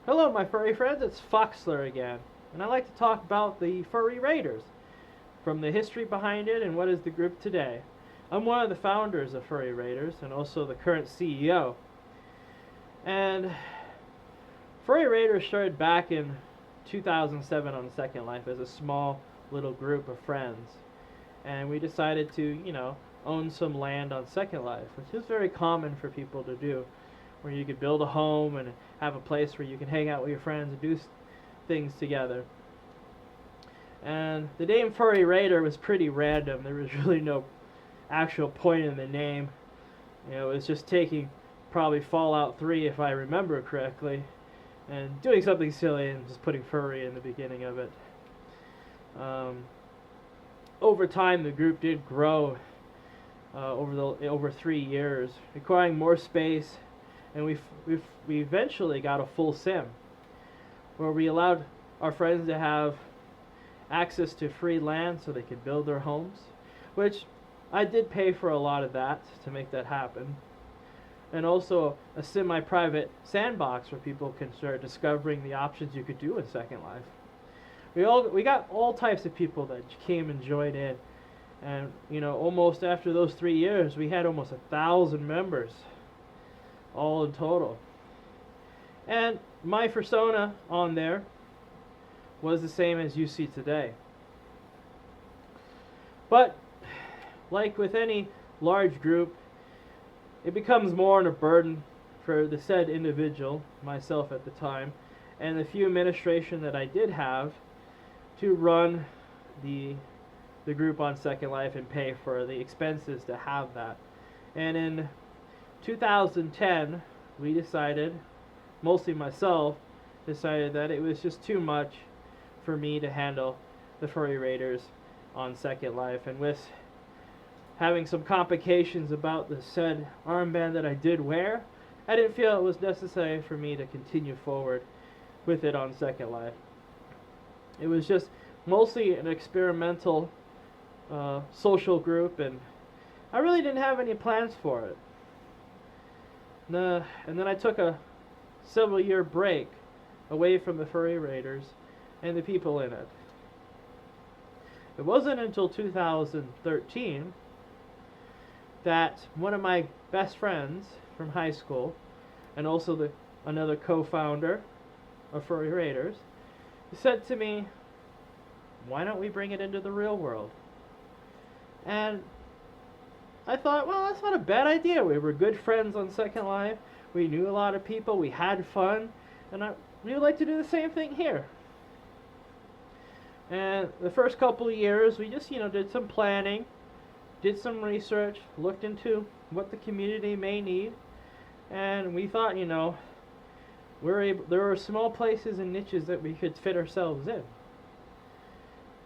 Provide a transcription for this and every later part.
Hello, my furry friends, it's Foxler again, and I'd like to talk about the Furry Raiders, from the history behind it and what is the group today. I'm one of the founders of Furry Raiders and also the current CEO. And Furry Raiders started back in 2007 on Second Life as a small little group of friends. And we decided to, own some land on Second Life, which is very common for people to do, where you could build a home and have a place where you can hang out with your friends and do things together. And the name Furry Raider was pretty random. There was really no actual point in the name. It was just taking probably Fallout 3, if I remember correctly, and doing something silly and just putting furry in the beginning of it. Over time, the group did grow over 3 years, requiring more space, and we eventually got a full sim, where we allowed our friends to have access to free land so they could build their homes, which I did pay for a lot of that to make that happen, and also a semi-private sandbox where people can start discovering the options you could do in Second Life. We got all types of people that came and joined in, and almost after those 3 years, we had almost 1,000 members, all in total. And my persona on there was the same as you see today. But like with any large group, it becomes more of a burden for the said individual, myself at the time, and the few administration that I did have to run the group on Second Life and pay for the expenses to have that. And in 2010, we decided, mostly myself, decided that it was just too much for me to handle the Furry Raiders on Second Life. And with having some complications about the said armband that I did wear, I didn't feel it was necessary for me to continue forward with it on Second Life. It was just mostly an experimental social group, and I really didn't have any plans for it. And then I took a several year break away from the Furry Raiders and the people in it. It wasn't until 2013 that one of my best friends from high school, and also another co-founder of Furry Raiders, said to me, "Why don't we bring it into the real world?" And I thought, well, that's not a bad idea. We were good friends on Second Life. We knew a lot of people. We had fun. And we would like to do the same thing here. And the first couple of years, we just, did some planning, did some research, looked into what the community may need. And we thought, there were small places and niches that we could fit ourselves in.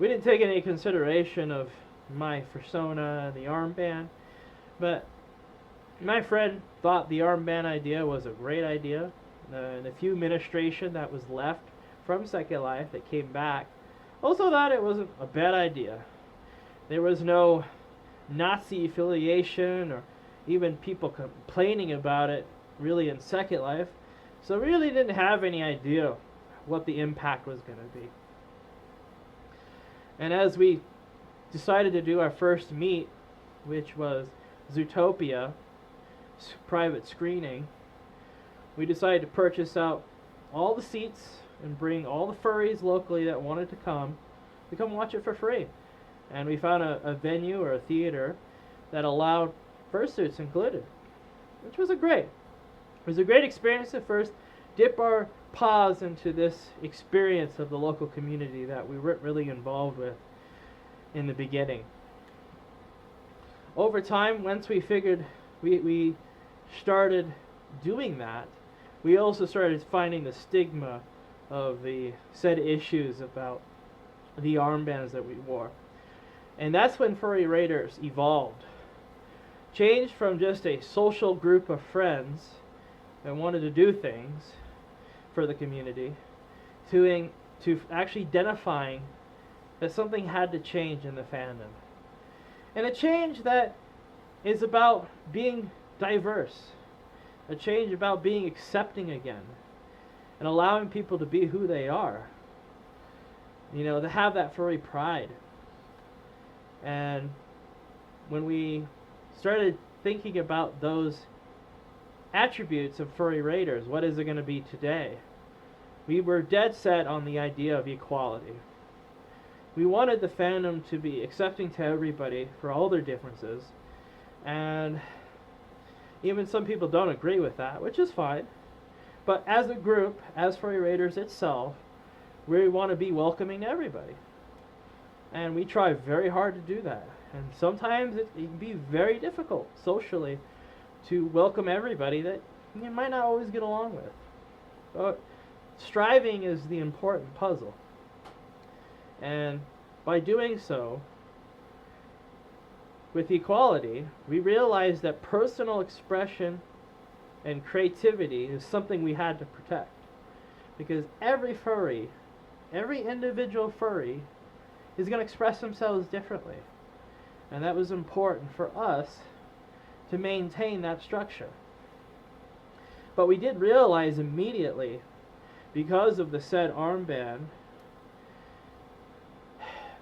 We didn't take any consideration of my persona and the armband, but my friend thought the armband idea was a great idea. And the few administration that was left from Second Life that came back also thought it wasn't a bad idea. There was no Nazi affiliation or even people complaining about it really in Second Life, so we really didn't have any idea what the impact was going to be. And as we decided to do our first meet, which was Zootopia private screening, we decided to purchase out all the seats and bring all the furries locally that wanted to come watch it for free. And we found a venue or a theater that allowed fursuits included, which was a great experience to first dip our paws into this experience of the local community that we weren't really involved with in the beginning. Over time, once we figured we started doing that, we also started finding the stigma of the said issues about the armbands that we wore. And that's when Furry Raiders evolved. Changed from just a social group of friends that wanted to do things for the community to actually identifying that something had to change in the fandom. And a change that is about being diverse. A change about being accepting again. and allowing people to be who they are. You know, to have that furry pride. And when we started thinking about those attributes of furry raiders, what is it going to be today? We were dead set on the idea of equality. We wanted the fandom to be accepting to everybody for all their differences, and even some people don't agree with that, which is fine. But as a group, as Furry Raiders itself, we want to be welcoming to everybody. And we try very hard to do that. And sometimes it can be very difficult socially to welcome everybody that you might not always get along with. But striving is the important puzzle. And by doing so, with equality, we realize that personal expression and creativity is something we had to protect. Because every furry, every individual furry, is going to express themselves differently. And that was important for us to maintain that structure. But we did realize immediately, because of the said armband,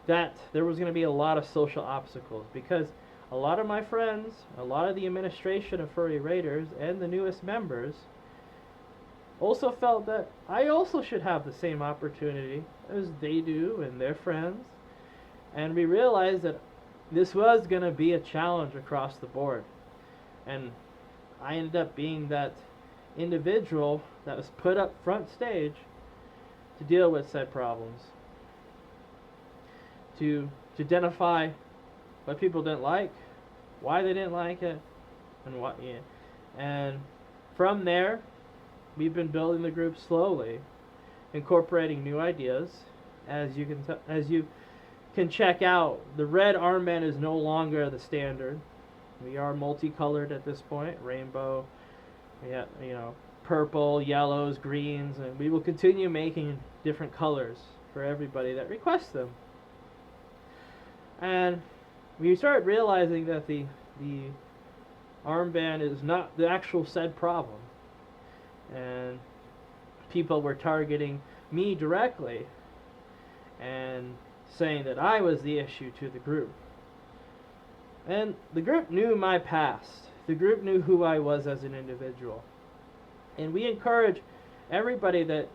that there was going to be a lot of social obstacles, because a lot of my friends, a lot of the administration of Furry Raiders, and the newest members also felt that I also should have the same opportunity as they do and their friends. And we realized that this was going to be a challenge across the board. And I ended up being that individual that was put up front stage to deal with said problems, to identify what people didn't like, why they didn't like it, and what. Yeah. And from there, we've been building the group slowly, incorporating new ideas. As you can check out, the red armband is no longer the standard. We are multicolored at this point, rainbow. We have, purple, yellows, greens, and we will continue making different colors for everybody that requests them. And we started realizing that the armband is not the actual said problem. And people were targeting me directly and saying that I was the issue to the group. And the group knew my past. The group knew who I was as an individual. And we encourage everybody that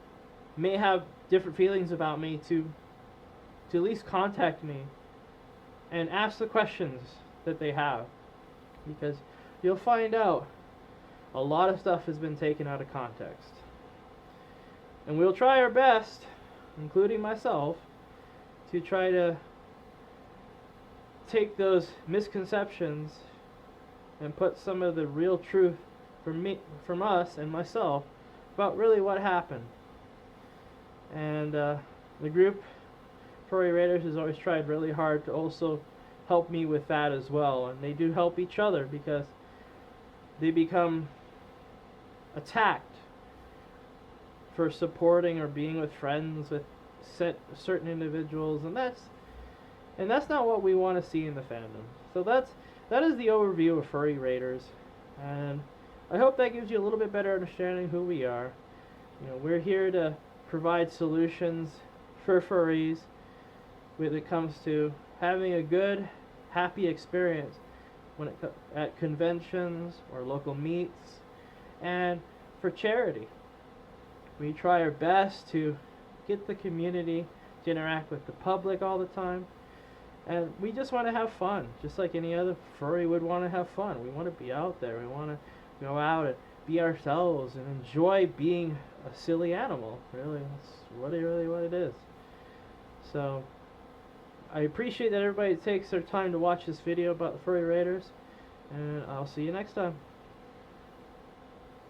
may have different feelings about me to at least contact me and ask the questions that they have, because you'll find out a lot of stuff has been taken out of context. And we'll try our best, including myself, to try to take those misconceptions and put some of the real truth from us and myself about really what happened. And the group Furry Raiders has always tried really hard to also help me with that as well, and they do help each other, because they become attacked for supporting or being with friends with certain individuals, and that's not what we want to see in the fandom. So that is the overview of Furry Raiders, and I hope that gives you a little bit better understanding who we are. We're here to provide solutions for furries when it comes to having a good, happy experience at conventions or local meets, and for charity. We try our best to get the community to interact with the public all the time, and we just want to have fun, just like any other furry would want to have fun. We want to be out there. We want to go out and be ourselves and enjoy being a silly animal. Really, that's really what it is. So I appreciate that everybody takes their time to watch this video about the Furry Raiders, and I'll see you next time.